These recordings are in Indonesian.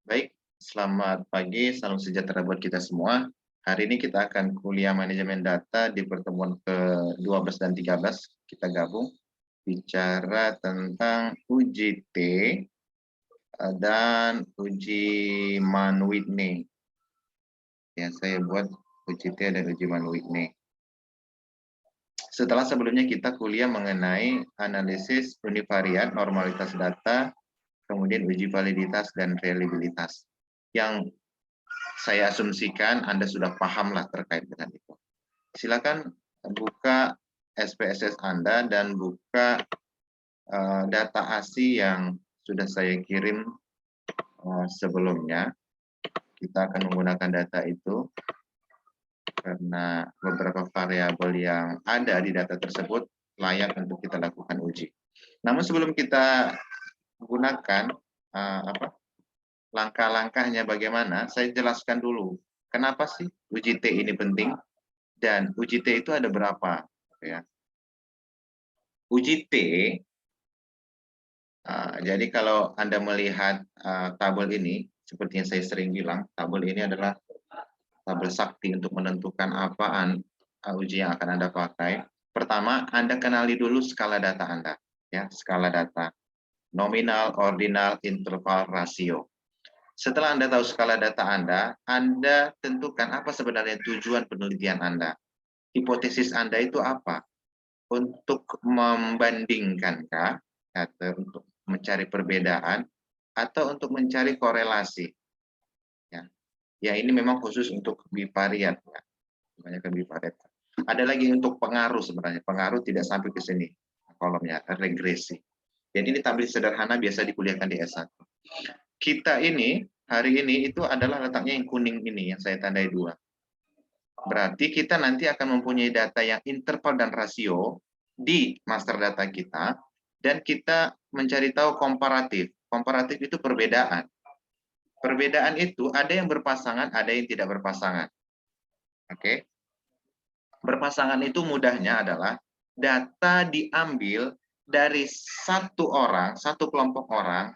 Baik, selamat pagi, salam sejahtera buat kita semua. Hari ini kita akan kuliah manajemen data di pertemuan ke-12 dan 13. Kita gabung bicara tentang UJT dan uji Mann-Whitney. Ya, saya buat UJT dan uji Mann-Whitney. Setelah sebelumnya kita kuliah mengenai analisis univariat, normalitas data, kemudian uji validitas dan reliabilitas. Yang saya asumsikan Anda sudah pahamlah terkait dengan itu. Silakan buka SPSS Anda dan buka data ASI yang sudah saya kirim sebelumnya. Kita akan menggunakan data itu karena beberapa variabel yang ada di data tersebut layak untuk kita lakukan uji. Namun sebelum kita gunakan langkah-langkahnya bagaimana, saya jelaskan dulu kenapa sih uji T ini penting dan uji T itu ada berapa. Ya. Uji T, jadi kalau Anda melihat tabel ini, seperti yang saya sering bilang, tabel ini adalah tabel sakti untuk menentukan apaan uji yang akan Anda pakai. Pertama, Anda kenali dulu skala data Anda, ya, skala data nominal, ordinal, interval, rasio. Setelah Anda tahu skala data Anda tentukan apa sebenarnya tujuan penelitian Anda. Hipotesis Anda itu apa? Untuk membandingkankah, atau untuk mencari perbedaan, atau untuk mencari korelasi. Ya, ini memang khusus untuk bivariat. Ya. Kebanyakan bivariat. Ada lagi untuk pengaruh sebenarnya. Pengaruh tidak sampai ke sini kolomnya, regresi. Jadi ini tampil sederhana biasa dikuliahkan di S1. Kita ini, hari ini itu adalah letaknya yang kuning ini, yang saya tandai 2. Berarti kita nanti akan mempunyai data yang interval dan rasio di master data kita, dan kita mencari tahu komparatif. Komparatif itu perbedaan. Perbedaan itu ada yang berpasangan, ada yang tidak berpasangan. Oke. Berpasangan itu mudahnya adalah data diambil dari satu orang, satu kelompok orang,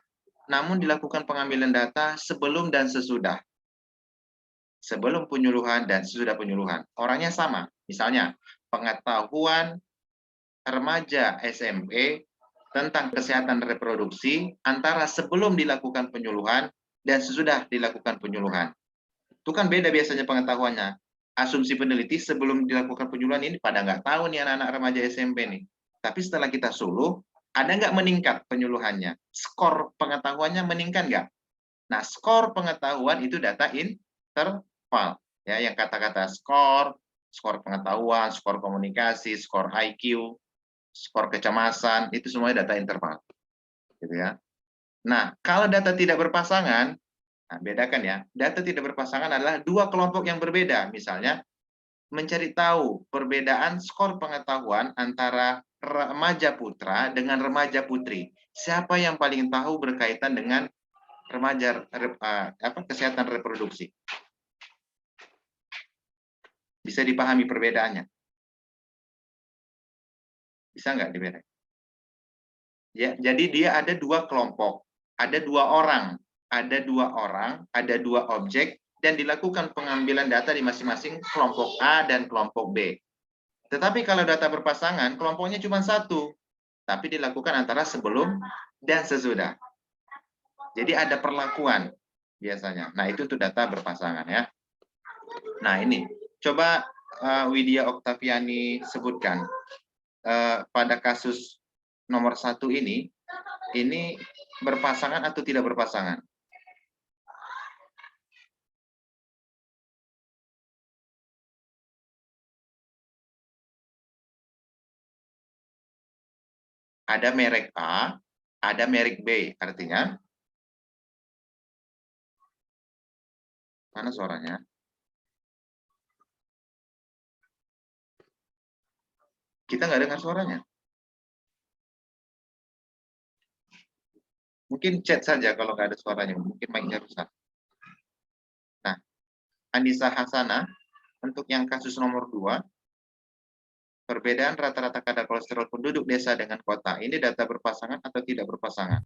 namun dilakukan pengambilan data sebelum dan sesudah. Sebelum penyuluhan dan sesudah penyuluhan. Orangnya sama. Misalnya, pengetahuan remaja SMP tentang kesehatan reproduksi antara sebelum dilakukan penyuluhan dan sesudah dilakukan penyuluhan. Itu kan beda biasanya pengetahuannya. Asumsi peneliti sebelum dilakukan penyuluhan ini pada nggak tahu nih anak-anak remaja SMP nih. Tapi setelah kita suluh, ada nggak meningkat penyuluhannya? Skor pengetahuannya meningkat nggak? Nah, skor pengetahuan itu data interval. Ya, yang kata-kata skor, skor pengetahuan, skor komunikasi, skor IQ, skor kecemasan, itu semuanya data interval. Gitu ya. Nah, kalau data tidak berpasangan, nah, bedakan ya, data tidak berpasangan adalah dua kelompok yang berbeda. Misalnya, mencari tahu perbedaan skor pengetahuan antara remaja putra dengan remaja putri. Siapa yang paling tahu berkaitan dengan remaja kesehatan reproduksi? Bisa dipahami perbedaannya? Bisa nggak dibedakan? Ya, jadi dia ada dua kelompok, ada dua orang, ada dua objek, dan dilakukan pengambilan data di masing-masing kelompok A dan kelompok B. Tetapi kalau data berpasangan, kelompoknya cuma satu, tapi dilakukan antara sebelum dan sesudah. Jadi ada perlakuan biasanya. Nah, itu tuh data berpasangan ya. Nah, ini coba Widya Oktaviani sebutkan pada kasus nomor 1 ini berpasangan atau tidak berpasangan? Ada merek A, ada merek B, artinya mana suaranya? Kita nggak dengar suaranya. Mungkin chat saja kalau nggak ada suaranya, mungkin mic-nya rusak. Nah, Anissa Hasana, untuk yang kasus nomor 2, perbedaan rata-rata kadar kolesterol penduduk desa dengan kota, ini data berpasangan atau tidak berpasangan?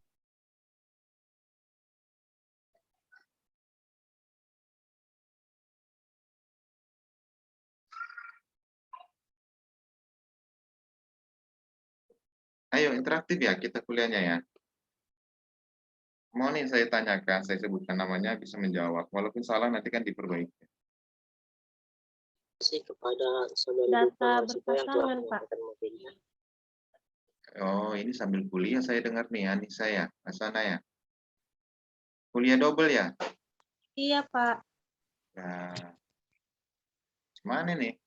Ayo interaktif ya kita kuliahnya ya. Mau nih saya tanyakan, saya sebutkan namanya bisa menjawab. Walaupun salah nanti kan diperbaiki. Kepada saudari Data Dupa Mahasiswa yang telah berpasangan, Pak. menyampaikan materinya. Oh, ini sambil kuliah saya dengar nih, Anissa ya, Asana ya. Kuliah double ya? Iya, Pak. Nah, gimana nih?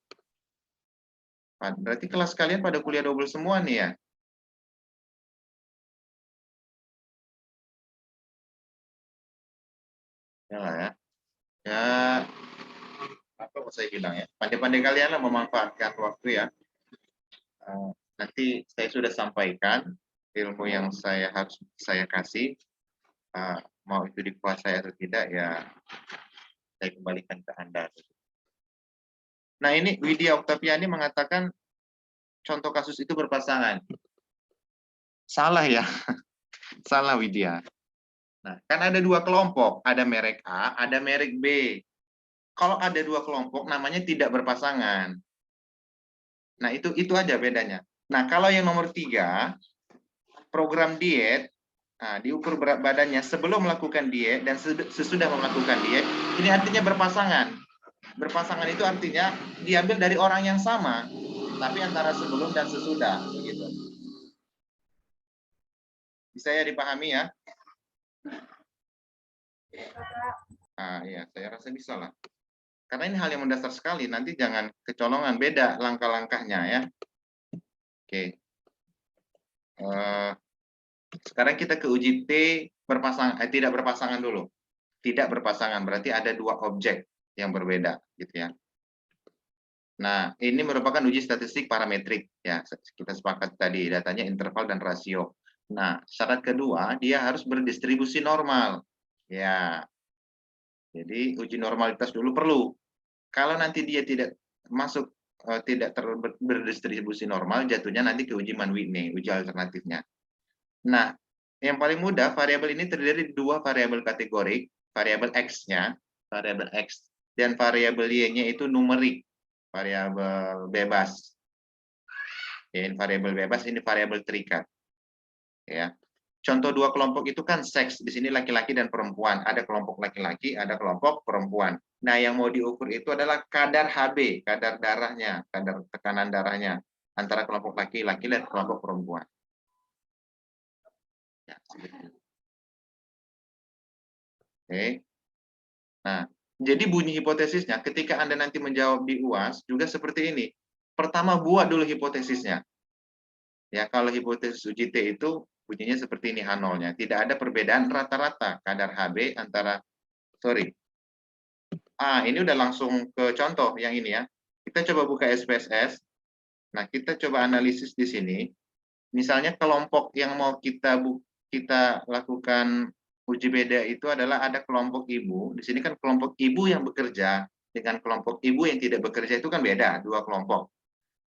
Berarti kelas kalian pada kuliah double semua nih ya? Ya lah ya. Ya, apa mau saya bilang ya? Pandai-pandai kalian lah memanfaatkan waktu ya. Nanti saya sudah sampaikan ilmu yang harus saya kasih. Mau itu dikuasai atau tidak ya saya kembalikan ke Anda. Nah ini Widya Oktaviani mengatakan contoh kasus itu berpasangan. Salah ya, salah Widya. Nah kan ada dua kelompok, ada merek A, ada merek B. Kalau ada dua kelompok namanya tidak berpasangan. Nah itu aja bedanya. Nah kalau yang nomor 3, program diet, nah, diukur berat badannya sebelum melakukan diet dan sesudah melakukan diet, ini artinya berpasangan. Berpasangan itu artinya diambil dari orang yang sama, tapi antara sebelum dan sesudah. Begitu. Bisa ya dipahami ya? Ah, iya, saya rasa bisa lah. Karena ini hal yang mendasar sekali, nanti jangan kecolongan, beda langkah-langkahnya ya. Oke. Sekarang kita ke uji T tidak berpasangan dulu. Tidak berpasangan berarti ada dua objek yang berbeda, gitu ya. Nah, ini merupakan uji statistik parametrik ya. Kita sepakat tadi datanya interval dan rasio. Nah, syarat kedua dia harus berdistribusi normal. Ya. Jadi uji normalitas dulu perlu. Kalau nanti dia tidak masuk tidak berdistribusi normal, jatuhnya nanti ke uji Mann-Whitney, uji alternatifnya. Nah, yang paling mudah variabel ini terdiri dari dua variabel kategorik, variabel X-nya, variabel X, dan variabel Y-nya itu numerik, variabel bebas. Ya, ini variabel bebas, ini variabel terikat. Ya. Contoh dua kelompok itu kan seks, di sini laki-laki dan perempuan. Ada kelompok laki-laki, ada kelompok perempuan. Nah, yang mau diukur itu adalah kadar HB, kadar darahnya, kadar tekanan darahnya antara kelompok laki-laki dan kelompok perempuan. Ya, oke. Nah, jadi bunyi hipotesisnya ketika Anda nanti menjawab di UAS juga seperti ini. Pertama buat dulu hipotesisnya. Ya, kalau hipotesis uji T itu bunyinya seperti ini H0-nya. Tidak ada perbedaan rata-rata kadar HB antara ini udah langsung ke contoh yang ini ya. Kita coba buka SPSS. Nah, kita coba analisis di sini. Misalnya kelompok yang mau kita lakukan uji beda itu adalah ada kelompok ibu. Di sini kan kelompok ibu yang bekerja dengan kelompok ibu yang tidak bekerja itu kan beda, dua kelompok.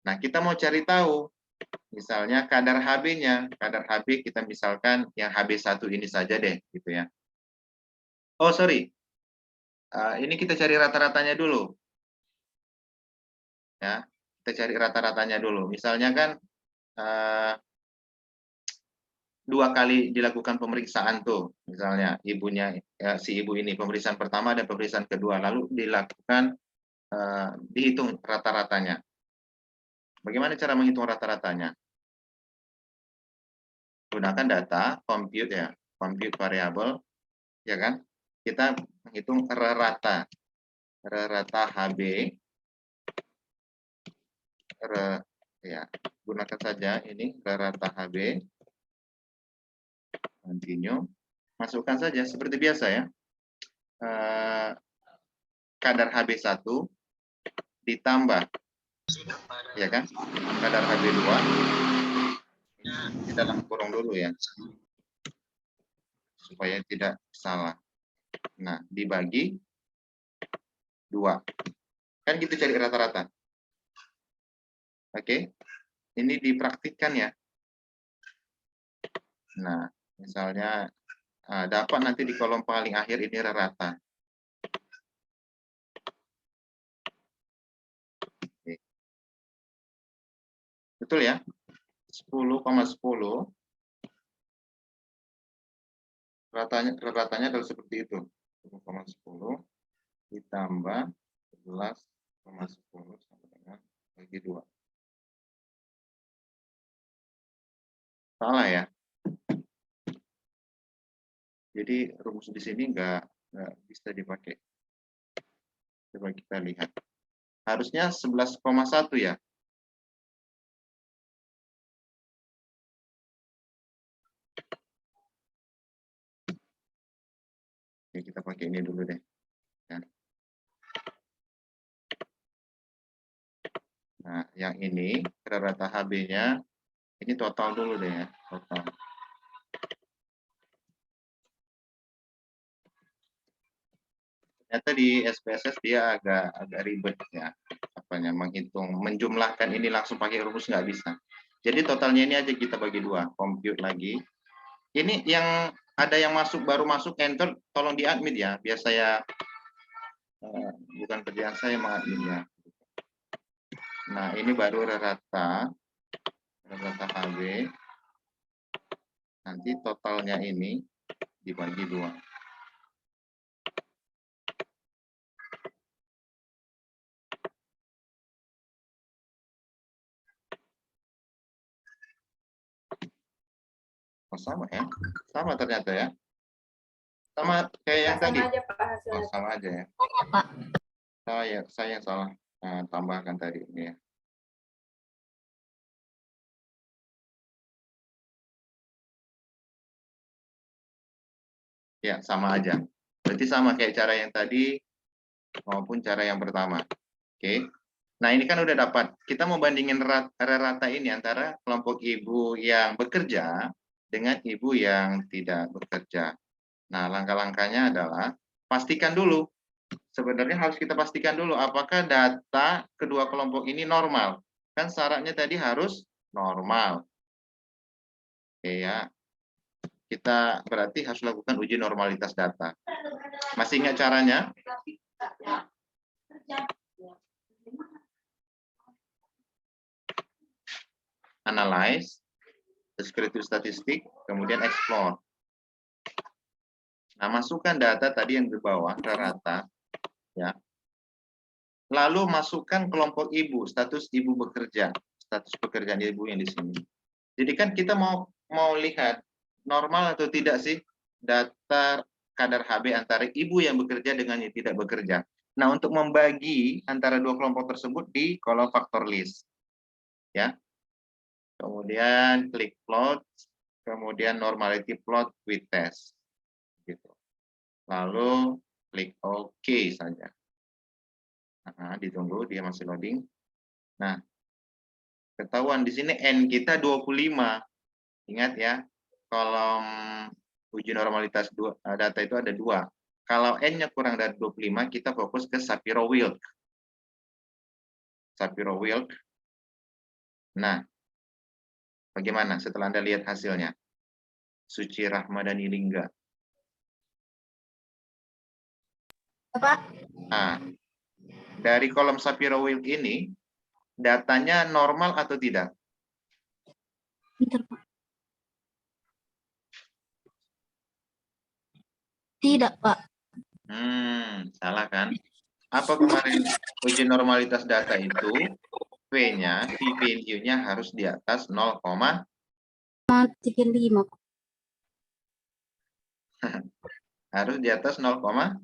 Nah, kita mau cari tahu misalnya kadar HB-nya. Kadar HB kita misalkan yang HB1 ini saja deh gitu ya. Oh, sorry. Ini kita cari rata-ratanya dulu. Ya, kita cari rata-ratanya dulu. Misalnya kan 2 kali dilakukan pemeriksaan tuh, misalnya ibunya si ibu ini pemeriksaan pertama dan pemeriksaan kedua, lalu dilakukan dihitung rata-ratanya. Bagaimana cara menghitung rata-ratanya? Gunakan data, compute ya, compute variable, ya kan? Kita menghitung rata HB, ya, gunakan saja ini rata HB, continue, masukkan saja seperti biasa ya. Kadar HB1 ditambah ya kan kadar HB2 di dalam kurung dulu ya supaya tidak salah. Nah, dibagi 2 kan gitu cari rata-rata. Oke, ini dipraktikkan ya. Nah, misalnya dapat nanti di kolom paling akhir ini rata. Betul ya? 10,10 ratanya adalah seperti itu. 10,10 ditambah 11,10 sama dengan bagi 2. Salah ya. Jadi rumus di sini nggak bisa dipakai. Coba kita lihat. Harusnya 11,1 ya. Oke, kita pakai ini dulu deh. Ya. Nah, yang ini rata HB-nya ini total dulu deh ya, total. Ternyata di SPSS dia agak ribet ya, apanya menghitung, menjumlahkan ini langsung pakai rumus nggak bisa. Jadi totalnya ini aja kita bagi 2, compute lagi. Ini yang ada yang masuk baru masuk enter, tolong di admit ya, biar saya bukan kerjaan saya mengadminnya. Nah, ini baru rata HB. Nanti totalnya ini dibagi 2. Oh, sama ya? Sama ternyata ya? Sama kayak yang tadi? Sama aja Pak hasilnya. Oh, sama aja ya? Sama, Pak. Saya yang salah tambahkan tadi ini ya. Ya, sama aja. Berarti sama kayak cara yang tadi maupun cara yang pertama. Oke. Nah, ini kan udah dapat. Kita mau bandingin rata ini antara kelompok ibu yang bekerja dengan ibu yang tidak bekerja. Nah, langkah-langkahnya adalah pastikan dulu. Sebenarnya harus kita pastikan dulu apakah data kedua kelompok ini normal. Kan syaratnya tadi harus normal. Oke ya. Kita berarti harus lakukan uji normalitas data. Masih ingat caranya? Analyze, descriptive statistik, kemudian explore. Nah, masukkan data tadi yang di bawah rata, ya. Lalu masukkan kelompok ibu, status ibu bekerja, status pekerjaan ibu yang di sini. Jadi kan kita mau lihat normal atau tidak sih data kadar HB antara ibu yang bekerja dengan yang tidak bekerja. Nah, untuk membagi antara dua kelompok tersebut di kolom faktor list. Ya. Kemudian klik plot, kemudian normality plot with test. Gitu. Lalu klik OK saja. Nah, ditunggu dia masih loading. Nah, ketahuan di sini N kita 25. Ingat ya, kolom uji normalitas data itu ada 2. Kalau N-nya kurang dari 25, kita fokus ke Shapiro-Wilk. Shapiro-Wilk. Nah, bagaimana setelah Anda lihat hasilnya? Suci Rahmadani Lingga. Pak. Nah, dari kolom Shapiro-Wilk ini, datanya normal atau tidak? Bentar, Pak. Tidak, Pak. Salah kan? Apa kemarin uji normalitas data itu? P-nya, p-value-nya harus di atas 0,35. Harus di atas 0,05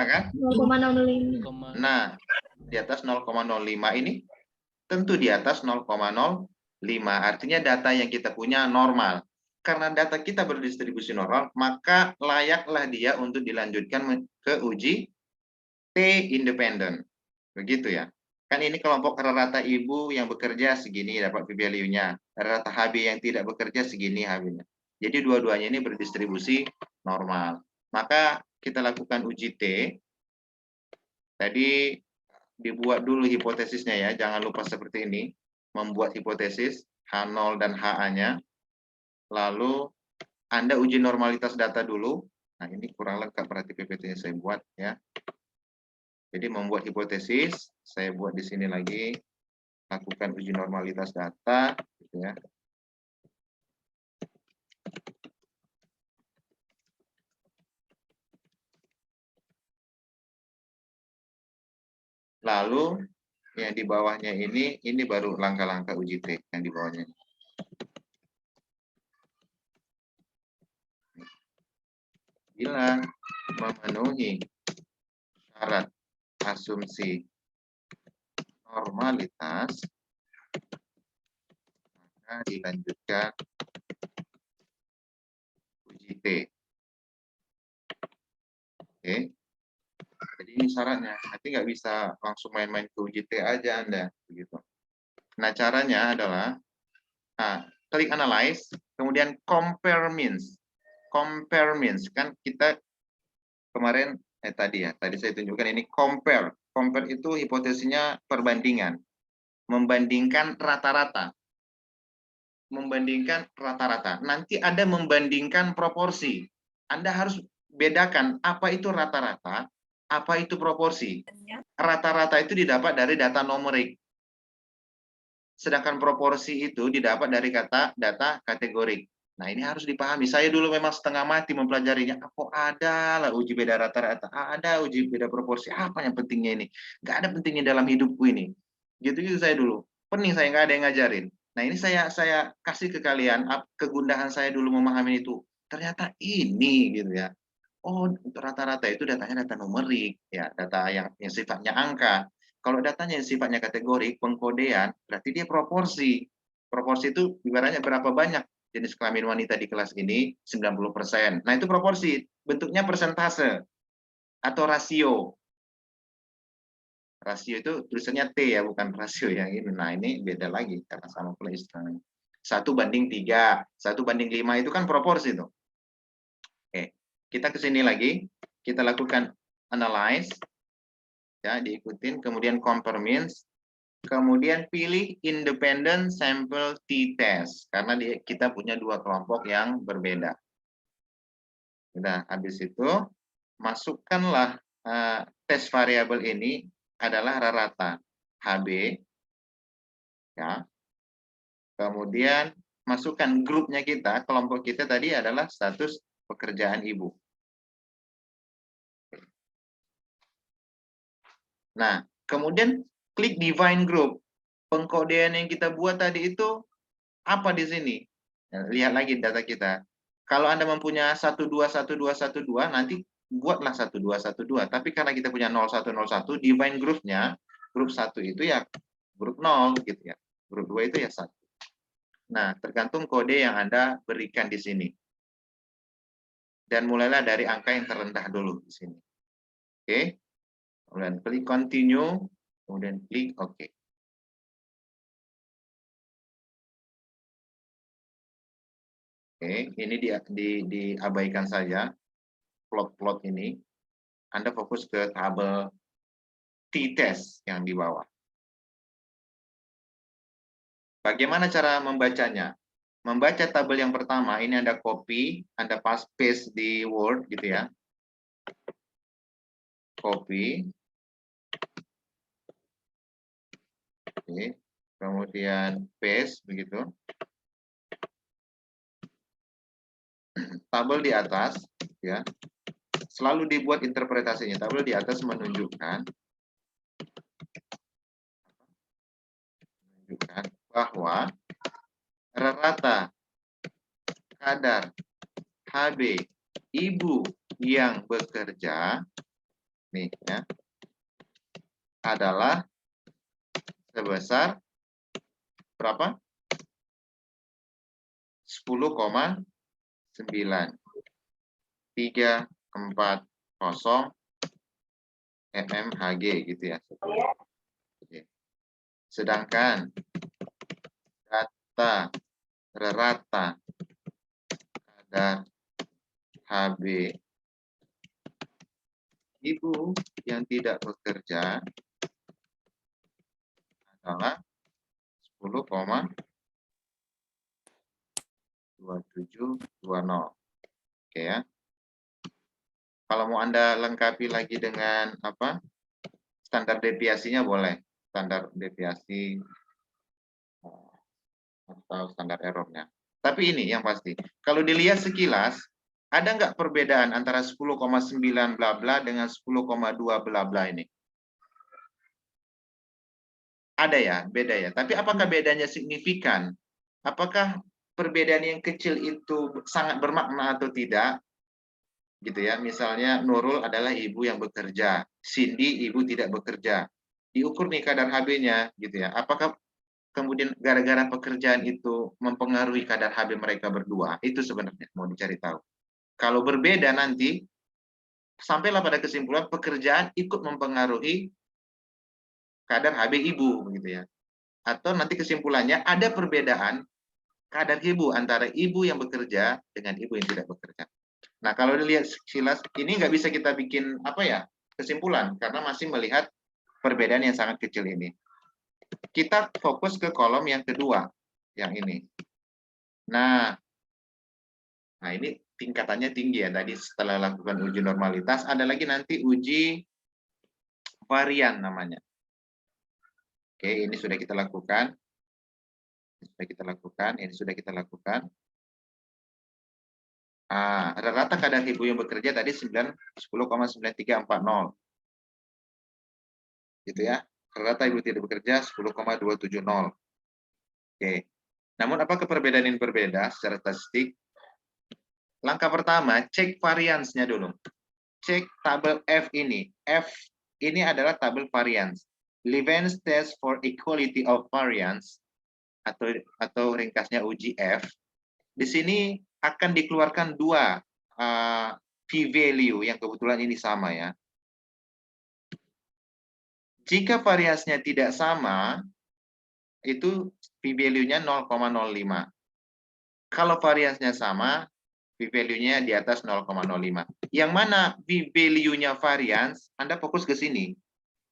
kan? 0,05. Nah, di atas 0,05 ini tentu di atas 0,05. Artinya data yang kita punya normal. Karena data kita berdistribusi normal, maka layaklah dia untuk dilanjutkan ke uji T independen. Begitu ya. Kan ini kelompok rata ibu yang bekerja segini dapat p-value-nya. Rata HB yang tidak bekerja segini HB-nya. Jadi dua-duanya ini berdistribusi normal. Maka kita lakukan uji T. Tadi dibuat dulu hipotesisnya ya. Jangan lupa seperti ini. Membuat hipotesis H0 dan HA-nya. Lalu Anda uji normalitas data dulu. Nah, ini kurang lengkap berarti PPT yang saya buat ya. Jadi membuat hipotesis, saya buat di sini lagi, lakukan uji normalitas data, gitu ya. Lalu yang di bawahnya ini baru langkah-langkah uji T yang di bawahnya. Bila memenuhi syarat asumsi normalitas, maka dilanjutkan uji T. Oke. Jadi ini syaratnya. Nanti nggak bisa langsung main-main ke uji T aja Anda. Begitu. Nah, caranya adalah klik analyze, kemudian compare means. Compare means. Kan kita kemarin, tadi saya tunjukkan ini compare. Compare itu hipotesisnya perbandingan. Membandingkan rata-rata. Membandingkan rata-rata. Nanti ada membandingkan proporsi. Anda harus bedakan apa itu rata-rata, apa itu proporsi. Rata-rata itu didapat dari data numerik. Sedangkan proporsi itu didapat dari data kategorik. Nah, ini harus dipahami. Saya dulu memang setengah mati mempelajarinya. Kok ada lah uji beda rata-rata, ada uji beda proporsi. Apa yang pentingnya ini? Nggak ada pentingnya dalam hidupku ini. Gitu-gitu saya dulu. Pening saya nggak ada yang ngajarin. Nah, ini saya kasih ke kalian kegundahan saya dulu memahami itu. Ternyata ini gitu ya. Oh, rata-rata itu datanya data numerik, ya, data yang sifatnya angka. Kalau datanya yang sifatnya kategorik, pengkodean, berarti dia proporsi. Proporsi itu ibaratnya berapa banyak jenis kelamin wanita di kelas ini, 90%. Nah, itu proporsi. Bentuknya persentase atau rasio. Rasio itu tulisannya T ya, bukan rasio yang ini. Nah, ini beda lagi karena sama pula istilahnya. 1:3, 1:5 itu kan proporsi tuh. Oke, kita ke sini lagi, kita lakukan analyze, ya, diikutin, kemudian compare means, kemudian pilih independent sample t-test, karena kita punya dua kelompok yang berbeda. Nah, habis itu, masukkanlah tes variabel ini adalah rata HB, ya. Kemudian masukkan grupnya kita, kelompok kita tadi adalah status pekerjaan ibu. Nah, kemudian klik define group. Pengkodean yang kita buat tadi itu apa di sini? Nah, lihat lagi data kita. Kalau Anda mempunyai 121212, nanti buatlah 1212. Tapi karena kita punya 0101, define grupnya, grup 1 itu ya grup 0 gitu ya. Grup 2 itu ya 1. Nah, tergantung kode yang Anda berikan di sini. Dan mulailah dari angka yang terendah dulu di sini. Oke. Kemudian klik continue, kemudian klik OK. Oke, ini diabaikan saja plot-plot ini. Anda fokus ke tabel t-test yang di bawah. Bagaimana cara membacanya? Membaca tabel yang pertama, ini Anda copy, Anda paste di Word gitu ya. Copy. Oke. Kemudian paste begitu. Tabel di atas ya. Selalu dibuat interpretasinya. Tabel di atas menunjukkan bahwa rata kadar HB ibu yang bekerja nih ya adalah sebesar berapa? 10,9 340 mmHg gitu ya. Sedangkan data rata kadar HB ibu yang tidak bekerja adalah 10,2720. Oke ya. Kalau mau Anda lengkapi lagi dengan apa? standar deviasinya boleh, standar deviasi atau standar errornya. Tapi ini yang pasti, kalau dilihat sekilas, ada nggak perbedaan antara 10,9 bla bla dengan 10,2 bla bla ini? Ada ya, beda ya. Tapi apakah bedanya signifikan? Apakah perbedaan yang kecil itu sangat bermakna atau tidak? Gitu ya. Misalnya Nurul adalah ibu yang bekerja, Cindy ibu tidak bekerja. Diukur nih kadar HB-nya gitu ya. Apakah kemudian gara-gara pekerjaan itu mempengaruhi kadar HB mereka berdua? Itu sebenarnya mau dicari tahu. Kalau berbeda nanti sampailah pada kesimpulan pekerjaan ikut mempengaruhi kadar HB ibu gitu ya. Atau nanti kesimpulannya ada perbedaan kadar ibu antara ibu yang bekerja dengan ibu yang tidak bekerja. Nah, kalau dilihat sekilas ini nggak bisa kita bikin apa ya kesimpulan karena masih melihat perbedaan yang sangat kecil ini. Kita fokus ke kolom yang kedua, yang ini. Nah ini tingkatannya tinggi ya. Tadi setelah lakukan uji normalitas, ada lagi nanti uji varian namanya. Oke, ini sudah kita lakukan. Ini sudah kita lakukan. Rata kadar ibu yang bekerja tadi 10,9340. Gitu ya. Rata ibu tidak bekerja 10,270. Oke. Namun apakah perbedaan ini berbeda secara statistik? Langkah pertama, cek variansnya dulu. Cek tabel F ini. F ini adalah tabel varians. Levens test for equality of variance atau ringkasnya uji F. Di sini akan dikeluarkan dua p-value yang kebetulan ini sama ya. Jika variansnya tidak sama, itu p-value-nya 0,05. Kalau variansnya sama, p-value-nya di atas 0,05. Yang mana p-value-nya varians, Anda fokus ke sini.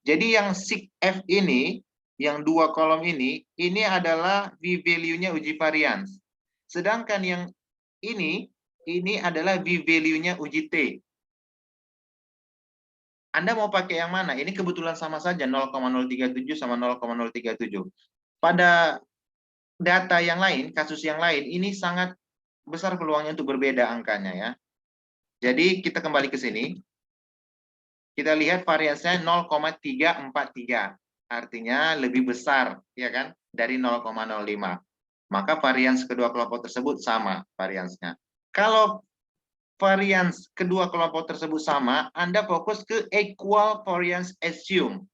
Jadi yang sig F ini, yang dua kolom ini adalah p-value-nya uji varians. Sedangkan yang ini adalah p-value-nya uji T. Anda mau pakai yang mana? Ini kebetulan sama saja 0,037 sama 0,037. Pada data yang lain, kasus yang lain, ini sangat besar peluangnya untuk berbeda angkanya ya. Jadi kita kembali ke sini. Kita lihat variansnya 0,343. Artinya lebih besar ya kan dari 0,05. Maka varians kedua kelompok tersebut sama variansnya. Kalau varians kedua kelompok tersebut sama, Anda fokus ke equal variance assume.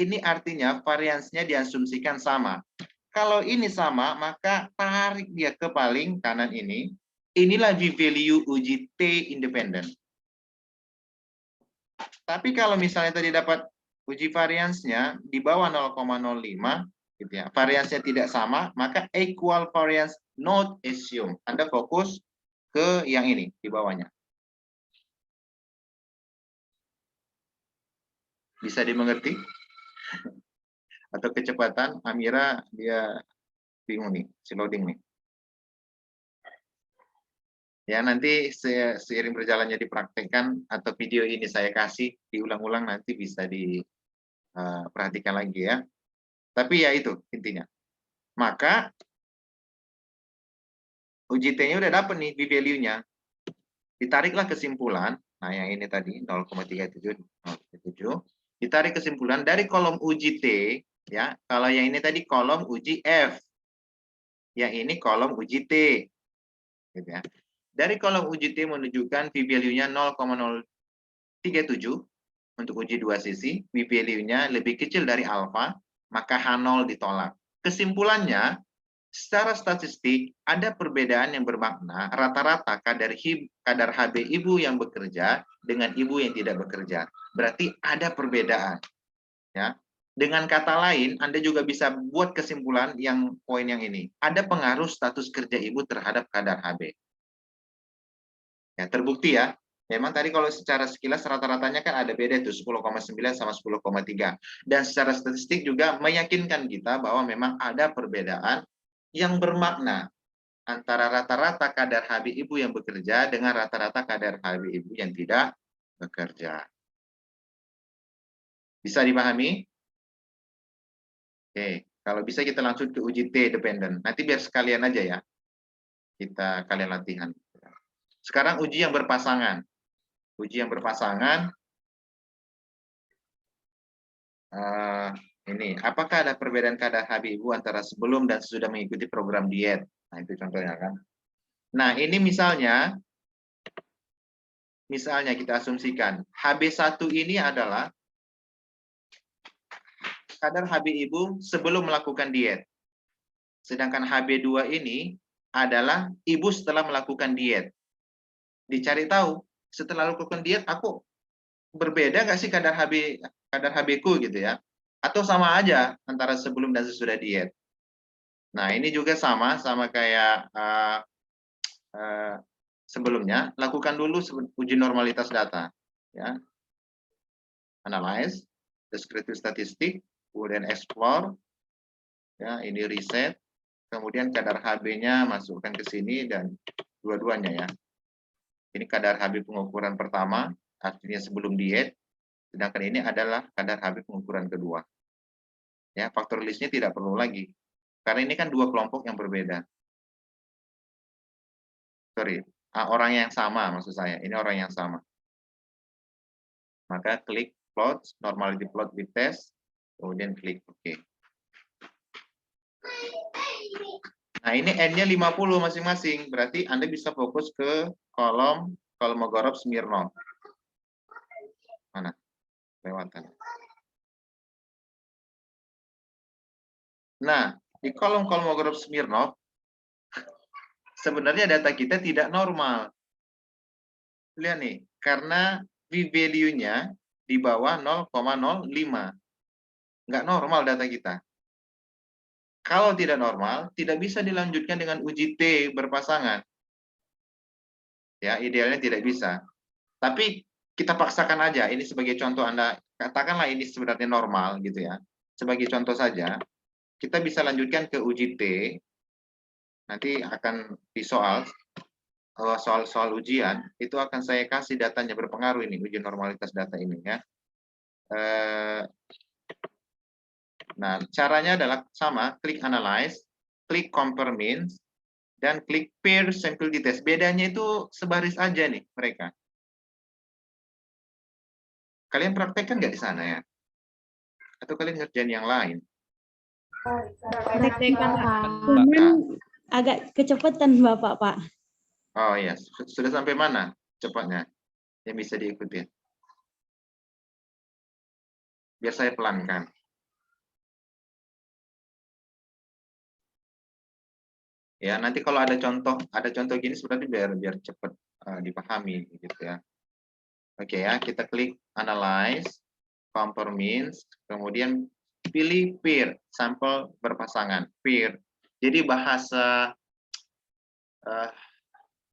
Ini artinya variansnya diasumsikan sama. Kalau ini sama, maka tarik dia ke paling kanan ini. Inilah v-value uji T independen. Tapi kalau misalnya tadi dapat uji variansnya di bawah 0,05, gitu ya, variansnya tidak sama, maka equal variance not assume. Anda fokus ke yang ini, di bawahnya. Bisa dimengerti? Atau kecepatan, Amira dia bingung nih, si loading nih. Ya nanti seiring berjalannya dipraktekkan atau video ini saya kasih diulang-ulang nanti bisa diperhatikan lagi ya. Tapi ya itu intinya. Maka uji T-nya udah dapet nih p-value-nya. Ditariklah kesimpulan. Nah yang ini tadi 0,37. Ditarik kesimpulan dari kolom uji T ya. Kalau yang ini tadi kolom uji F. Yang ini kolom uji T. Gitu ya. Dari kolom uji T menunjukkan p-value-nya 0,037 untuk uji dua sisi, p-value-nya lebih kecil dari alfa, maka H0 ditolak. Kesimpulannya, secara statistik ada perbedaan yang bermakna rata-rata kadar HB ibu yang bekerja dengan ibu yang tidak bekerja. Berarti ada perbedaan. Ya. Dengan kata lain, Anda juga bisa buat kesimpulan yang poin yang ini. Ada pengaruh status kerja ibu terhadap kadar HB. Ya, terbukti ya. Memang tadi kalau secara sekilas rata-ratanya kan ada beda itu 10,9 sama 10,3. Dan secara statistik juga meyakinkan kita bahwa memang ada perbedaan yang bermakna antara rata-rata kadar HB ibu yang bekerja dengan rata-rata kadar HB ibu yang tidak bekerja. Bisa dipahami? Oke, kalau bisa kita langsung ke uji T dependent. Nanti biar sekalian aja ya. Kalian latihan. Sekarang uji yang berpasangan. Uji yang berpasangan. Ini, apakah ada perbedaan kadar HB ibu antara sebelum dan sesudah mengikuti program diet? Nah, itu contohnya kan. Nah, ini misalnya kita asumsikan HB1 ini adalah kadar HB ibu sebelum melakukan diet. Sedangkan HB2 ini adalah ibu setelah melakukan diet. Dicari tahu, setelah melakukan diet aku berbeda nggak sih kadar HB ku gitu ya? Atau sama aja antara sebelum dan sesudah diet. Nah, ini juga sama kayak sebelumnya. Lakukan dulu uji normalitas data, ya. Analyze, descriptive statistik, kemudian explore, ya, ini riset, kemudian kadar HB-nya masukkan ke sini dan dua-duanya ya. Ini kadar HB pengukuran pertama, artinya sebelum diet, sedangkan ini adalah kadar HB pengukuran kedua. Ya, faktor listnya tidak perlu lagi, karena ini kan dua kelompok yang berbeda. Sorry, orang yang sama maksud saya. Ini orang yang sama. Maka klik plot, normality plot with test, kemudian klik OK. Nah, ini N-nya 50 masing-masing. Berarti Anda bisa fokus ke kolom Kolmogorov Smirnov. Mana? Lewatan. Nah, di kolom Kolmogorov Smirnov, sebenarnya data kita tidak normal. Lihat nih, karena V-value-nya di bawah 0,05. Nggak normal data kita. Kalau tidak normal, tidak bisa dilanjutkan dengan uji T berpasangan. Ya, idealnya tidak bisa. Tapi kita paksakan aja, ini sebagai contoh Anda, katakanlah ini sebenarnya normal gitu ya. Sebagai contoh saja, kita bisa lanjutkan ke uji T. Nanti akan di soal ujian, itu akan saya kasih datanya berpengaruh ini, uji normalitas data ini ya. Nah, caranya adalah sama, klik analyze, klik compare means, dan klik pair sample test. Bedanya itu sebaris aja nih mereka. Kalian praktekkan nggak di sana ya? Atau kalian ngerjain yang lain? Praktekkan, Pak. Cuman agak kecepatan Bapak, Pak. Oh iya, sudah sampai mana cepatnya yang bisa diikuti? Biar saya pelankan. Ya, nanti kalau ada contoh gini sebenarnya biar cepat dipahami gitu ya. Oke ya, kita klik analyze, compare means, kemudian pilih pair, sampel berpasangan, pair. Jadi bahasa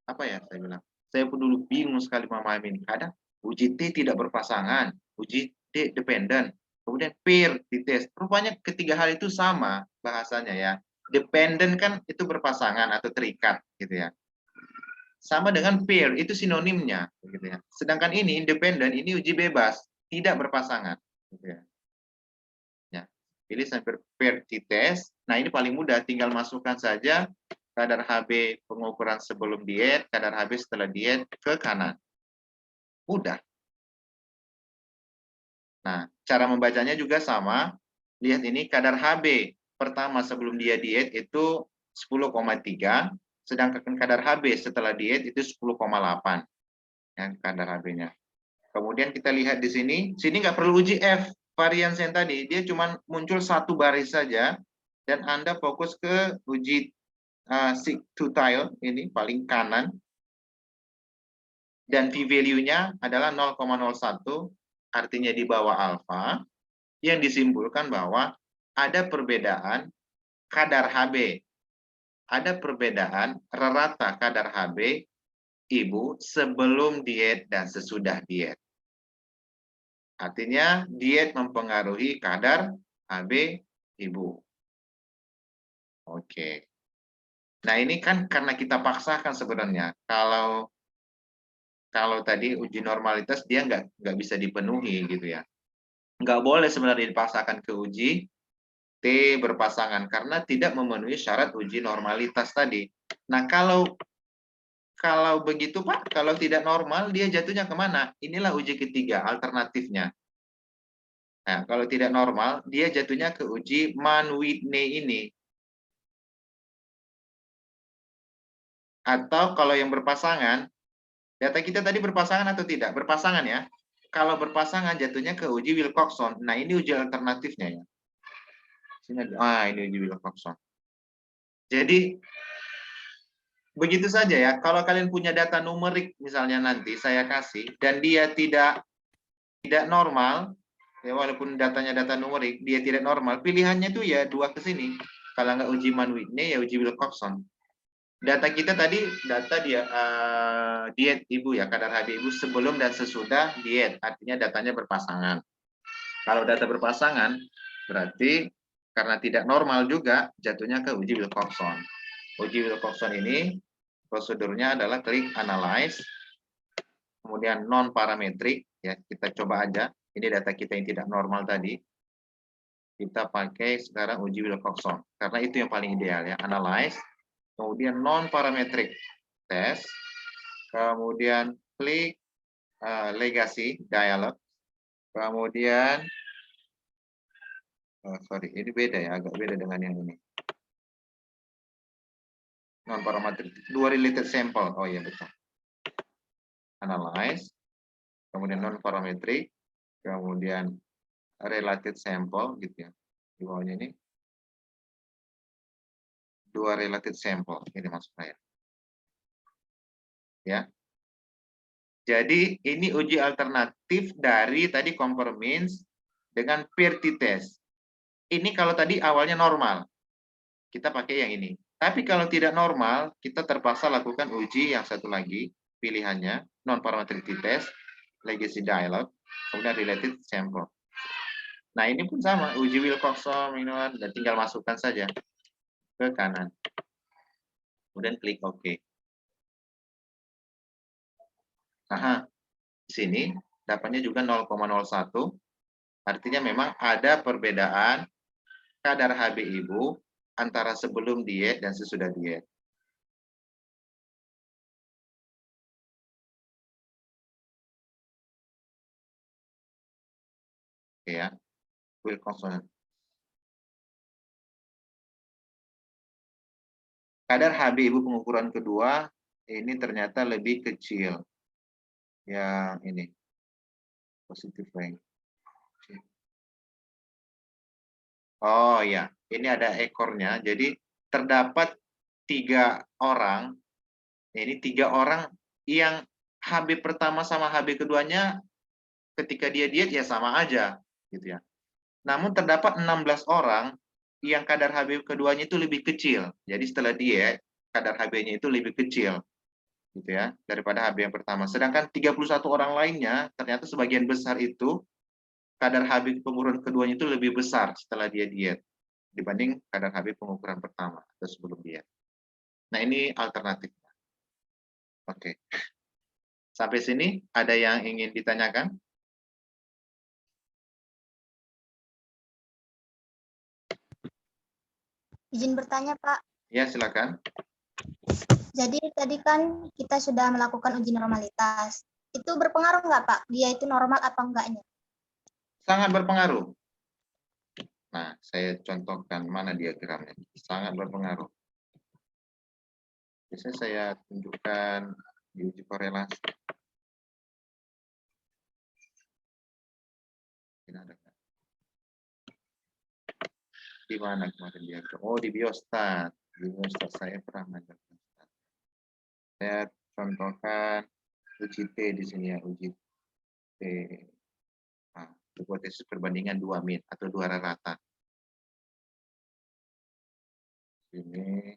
apa ya saya bilang? Saya pun dulu bingung sekali memahami ini. Kadang uji T tidak berpasangan, uji T dependent, kemudian pair dites. Rupanya ketiga hal itu sama bahasanya ya. Dependent kan itu berpasangan atau terikat gitu ya. Sama dengan pair itu sinonimnya gitu ya. Sedangkan ini independent, ini uji bebas, tidak berpasangan gitu ya. Ya, pilih sampai pair dites. Nah, ini paling mudah, tinggal masukkan saja kadar HB pengukuran sebelum diet, kadar HB setelah diet ke kanan. Mudah. Nah, cara membacanya juga sama. Lihat ini kadar HB pertama sebelum dia diet itu 10,3, sedangkan kadar HB setelah diet itu 10,8. Ya, kadar HB-nya. Kemudian kita lihat di sini nggak perlu uji F varian yang tadi, dia cuma muncul satu baris saja, dan Anda fokus ke uji sigtoile ini paling kanan, dan p-value-nya adalah 0,01, artinya di bawah alfa, yang disimpulkan bahwa ada perbedaan kadar HB, ada perbedaan rata kadar HB ibu sebelum diet dan sesudah diet. Artinya diet mempengaruhi kadar HB ibu. Oke. Nah, ini kan karena kita paksakan sebenarnya. Kalau tadi uji normalitas dia nggak bisa dipenuhi gitu ya. nggak boleh sebenarnya dipaksakan ke uji T berpasangan karena tidak memenuhi syarat uji normalitas tadi. Nah, kalau begitu Pak, kalau tidak normal dia jatuhnya kemana? Inilah uji ketiga alternatifnya. Nah, kalau tidak normal dia jatuhnya ke uji Mann-Whitney ini. Atau kalau yang berpasangan, data kita tadi berpasangan atau tidak? Berpasangan ya. Kalau berpasangan jatuhnya ke uji Wilcoxon. Nah, ini uji alternatifnya ya. Ini uji Wilcoxon. Jadi begitu saja ya. Kalau kalian punya data numerik misalnya nanti saya kasih dan dia tidak normal, ya walaupun datanya data numerik, dia tidak normal, pilihannya tuh ya dua ke sini. Kalau nggak uji Mann-Whitney ya uji Wilcoxon. Data kita tadi data dia diet ibu ya, kadar HB ibu sebelum dan sesudah diet, artinya datanya berpasangan. Kalau data berpasangan berarti karena tidak normal juga jatuhnya ke uji Wilcoxon. Uji Wilcoxon ini prosedurnya adalah klik analyze, kemudian non parametrik ya, kita coba aja. Ini data kita yang tidak normal tadi. Kita pakai sekarang uji Wilcoxon karena itu yang paling ideal ya, analyze, kemudian non parametric test, kemudian klik legacy dialog, kemudian sorry ini beda ya, agak beda dengan yang ini. Non parametric, dua related sample, oh iya betul. Analyze, kemudian non parametric, kemudian related sample gitu ya. Di bawahnya ini dua related sample, ini maksud saya. Ya. Jadi ini uji alternatif dari tadi compare means dengan peer t-test. Ini kalau tadi awalnya normal, kita pakai yang ini. Tapi kalau tidak normal, kita terpaksa lakukan uji yang satu lagi, pilihannya non-parametric t-test, legacy dialog, kemudian related sample. Nah ini pun sama, uji Wilcoxon, dan tinggal masukkan saja ke kanan. Kemudian klik OK. Nah, di sini dapatnya juga 0,01, artinya memang ada perbedaan kadar HB ibu antara sebelum diet dan sesudah diet. Oke ya, Wilcoxon. Kadar HB ibu pengukuran kedua ini ternyata lebih kecil. Yang ini positif range. Oh ya, ini ada ekornya. Jadi terdapat 3 orang. Ini 3 orang yang HB pertama sama HB keduanya ketika dia diet ya sama aja, gitu ya. Namun terdapat 16 orang yang kadar HB keduanya itu lebih kecil. Jadi setelah diet, kadar HB-nya itu lebih kecil, gitu ya, daripada HB yang pertama. Sedangkan 31 orang lainnya ternyata sebagian besar itu kadar HB pengukuran keduanya itu lebih besar setelah dia diet dibanding kadar HB pengukuran pertama atau sebelum diet. Nah, ini alternatifnya. Oke. Sampai sini ada yang ingin ditanyakan? Izin bertanya, Pak. Ya, silakan. Jadi tadi kan kita sudah melakukan uji normalitas. Itu berpengaruh nggak, Pak? Dia itu normal apa enggaknya? Sangat berpengaruh. Nah, saya contohkan mana diagramnya. Sangat berpengaruh. Biasanya saya tunjukkan di uji korelasi. Ini ada. Di mana kemarin diagram? Oh, di biostat. Di biostat saya pernah mengajar biostat. Saya contohkan uji T di sini ya, uji T. Nah, hipotesis perbandingan 2 min atau 2 rata. Ini,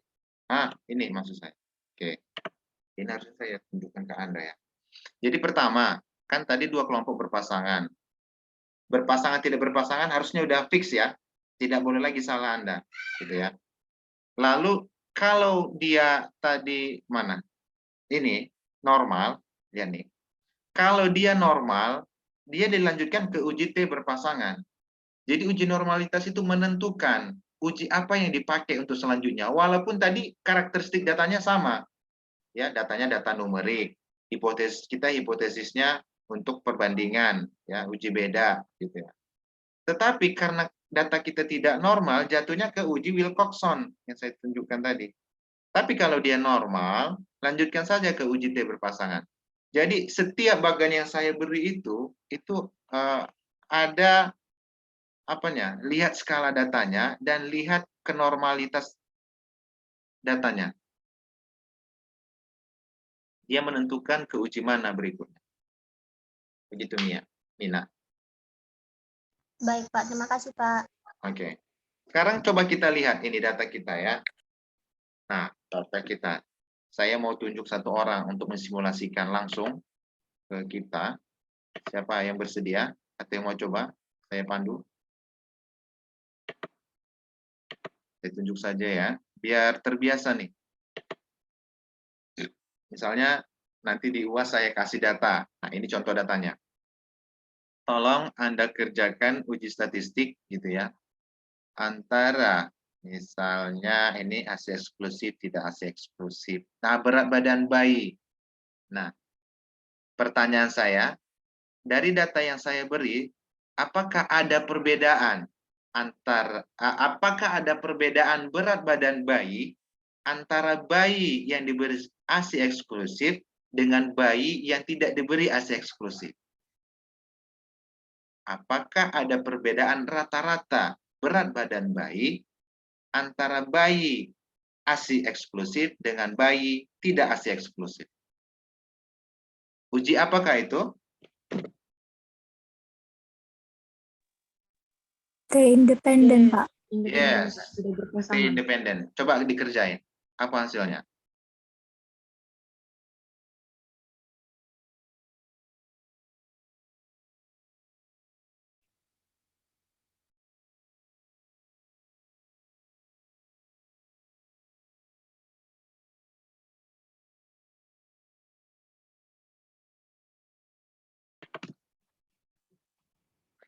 ini maksud saya. Oke, ini harus saya tunjukkan ke Anda ya. Jadi pertama, kan tadi 2 kelompok berpasangan. Berpasangan tidak berpasangan harusnya udah fix ya. Tidak boleh lagi salah Anda, gitu ya. Lalu kalau dia tadi mana? Ini normal, ya nih. Kalau dia normal, dia dilanjutkan ke uji T berpasangan. Jadi uji normalitas itu menentukan uji apa yang dipakai untuk selanjutnya. Walaupun tadi karakteristik datanya sama. Ya, datanya data numerik. Hipotesis kita hipotesisnya untuk perbandingan, ya, uji beda gitu ya. Tetapi karena data kita tidak normal, jatuhnya ke uji Wilcoxon yang saya tunjukkan tadi. Tapi kalau dia normal, lanjutkan saja ke uji T berpasangan. Jadi setiap bagian yang saya beri itu ada apanya? Lihat skala datanya dan lihat kenormalitas datanya. Dia menentukan ke uji mana berikutnya. Begitu Mina. Baik, Pak. Terima kasih, Pak. Oke. Sekarang coba kita lihat ini data kita ya. Nah, data kita. Saya mau tunjuk satu orang untuk mensimulasikan langsung ke kita. Siapa yang bersedia? Atau yang mau coba? Saya pandu. Saya tunjuk saja ya. Biar terbiasa nih. Misalnya nanti di UAS saya kasih data. Nah, ini contoh datanya. Tolong Anda kerjakan uji statistik gitu ya. Antara misalnya ini ASI eksklusif, tidak ASI eksklusif. Nah, berat badan bayi. Nah, pertanyaan saya, dari data yang saya beri, apakah ada perbedaan berat badan bayi antara bayi yang diberi ASI eksklusif dengan bayi yang tidak diberi ASI eksklusif? Apakah ada perbedaan rata-rata berat badan bayi antara bayi ASI eksklusif dengan bayi tidak ASI eksklusif? Uji apakah itu? Independen, Pak. Independen, Yes. Pak. Sudah berpasangan. Independen. Coba dikerjain. Apa hasilnya?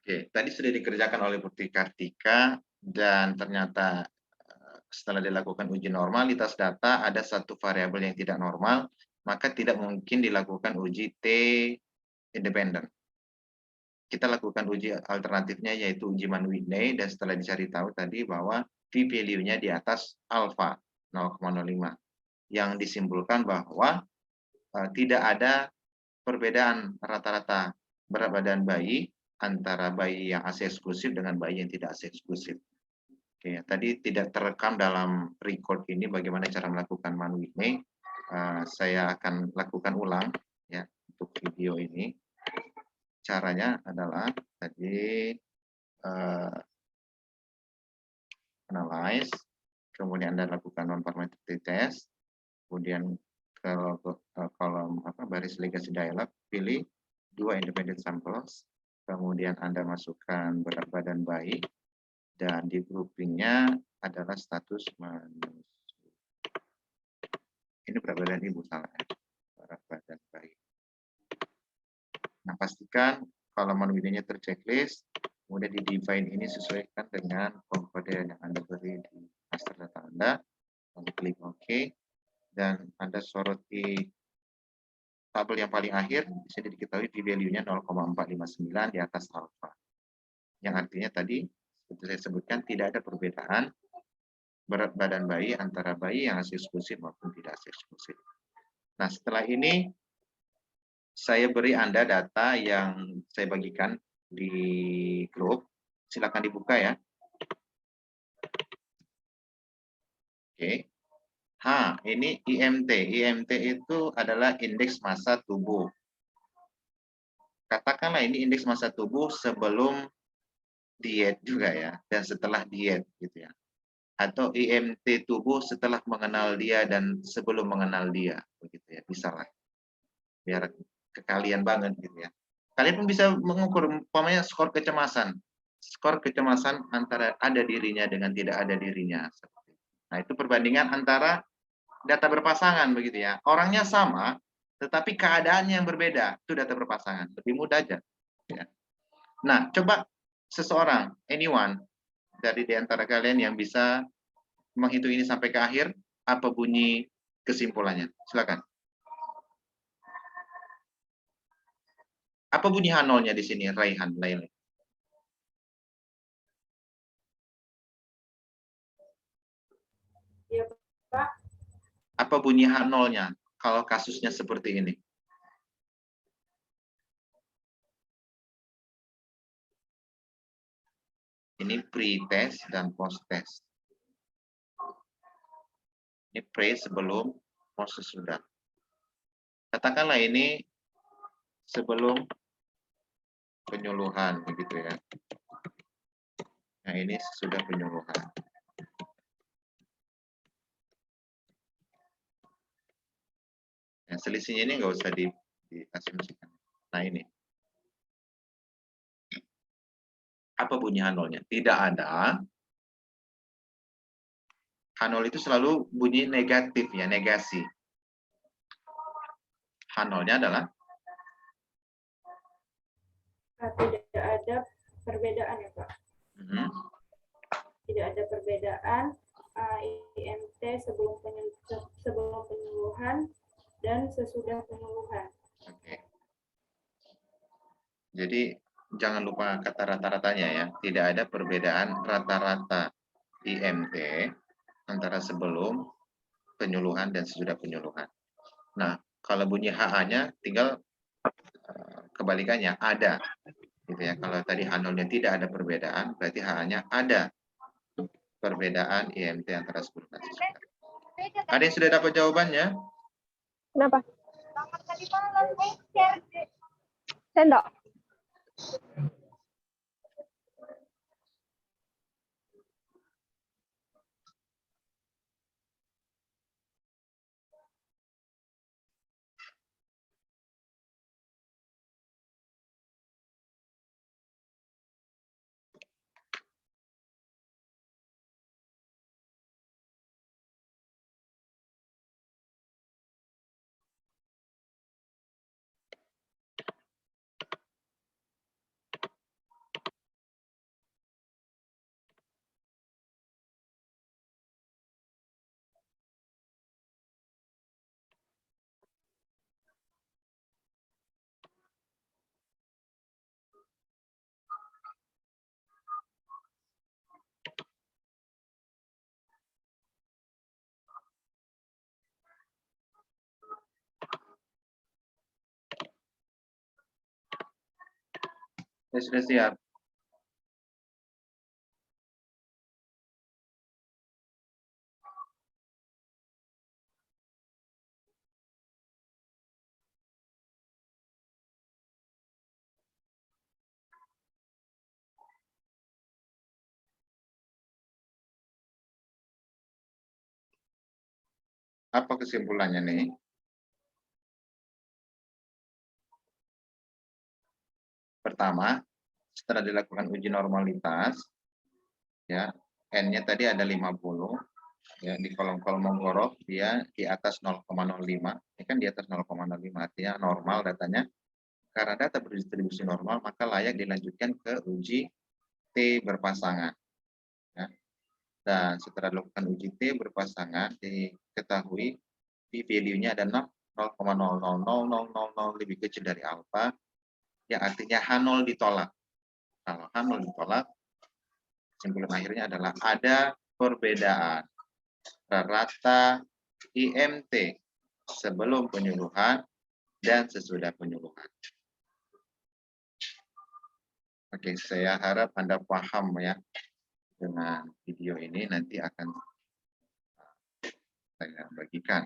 Oke, tadi sudah dikerjakan oleh Putri Kartika dan ternyata setelah dilakukan uji normalitas data ada satu variabel yang tidak normal, maka tidak mungkin dilakukan uji T independen. Kita lakukan uji alternatifnya yaitu uji Mann-Whitney dan setelah dicari tahu tadi bahwa p-value-nya di atas alfa 0,05 yang disimpulkan bahwa tidak ada perbedaan rata-rata berat badan bayi antara bayi yang ASI eksklusif dengan bayi yang tidak ASI eksklusif. Oke, tadi tidak terekam dalam record ini bagaimana cara melakukan Mann-Whitney. Saya akan lakukan ulang ya untuk video ini. Caranya adalah tadi analyze, kemudian Anda lakukan non-formative test, kemudian ke kolom baris legasi dialog, pilih 2 independent samples, kemudian Anda masukkan berat badan bayi, dan di groupingnya adalah status manusia. Ini berat badan ibu salah ya, berat badan bayi. Nah, pastikan kalau Mann-Whitney-nya terchecklist, kemudian di define ini sesuaikan dengan kode yang Anda beri di master data Anda, lalu klik OK, dan Anda soroti tabel yang paling akhir, bisa diketahui p-value-nya 0,459 di atas alfa. Yang artinya tadi, seperti saya sebutkan, tidak ada perbedaan berat badan bayi antara bayi yang ASI eksklusif maupun tidak ASI eksklusif. Nah, setelah ini, saya beri Anda data yang saya bagikan di grup. Silakan dibuka ya. Oke. Ini IMT. IMT itu adalah indeks massa tubuh. Katakanlah ini indeks massa tubuh sebelum diet juga ya, dan setelah diet gitu ya. Atau IMT tubuh setelah mengenal dia dan sebelum mengenal dia, begitu ya. Bisa lah. Biar kekalian banget gitu ya. Kalian pun bisa mengukur umpamanya skor kecemasan. Skor kecemasan antara ada dirinya dengan tidak ada dirinya. Nah, itu perbandingan antara data berpasangan begitu ya. Orangnya sama, tetapi keadaannya yang berbeda. Itu data berpasangan. Lebih mudah aja. Ya. Nah, coba seseorang, anyone, dari di antara kalian yang bisa menghitung ini sampai ke akhir, apa bunyi kesimpulannya? Silakan. Apa bunyi H0-nya di sini, Raihan, Laila? Ya, Pak. Apa bunyi H0-nya kalau kasusnya seperti ini? Ini pre-test dan post-test. Ini pre sebelum, post sesudah. Katakanlah ini sebelum penyuluhan, begitu ya. Nah, ini sudah penyuluhan. Nah, selisihnya ini nggak usah diasumsikan. Nah, ini. Apa bunyi H0-nya? Tidak ada. H0 itu selalu bunyi negatif ya, negasi. H0-nya adalah Tidak ada perbedaan ya, Pak. Tidak ada perbedaan IMT sebelum penyuluhan dan sesudah penyuluhan. Oke. Jadi jangan lupa kata rata-ratanya ya. Tidak ada perbedaan rata-rata IMT antara sebelum penyuluhan dan sesudah penyuluhan. Nah, kalau bunyi HA-nya tinggal kebalikannya, ada. Gitu ya. Kalau tadi H0-nya tidak ada perbedaan, berarti HA-nya ada perbedaan IMT antara sebelum dan sesudah. Ada yang sudah dapat jawabannya? Kenapa? Sendok. Saya sudah siap. Apa kesimpulannya nih? Pertama, setelah dilakukan uji normalitas, ya, N-nya tadi ada 50, ya, di kolom-kolom menggorok, dia di atas 0,05, ini kan di atas 0,05, artinya normal datanya. Karena data berdistribusi normal, maka layak dilanjutkan ke uji T berpasangan. Ya. Dan setelah dilakukan uji T berpasangan, diketahui di value-nya ada 0,000000 lebih kecil dari alfa, yang artinya H0 ditolak. Kalau H0 ditolak, kesimpulan akhirnya adalah ada perbedaan rata IMT sebelum penyuluhan dan sesudah penyuluhan. Oke, saya harap Anda paham ya dengan video ini, nanti akan saya bagikan.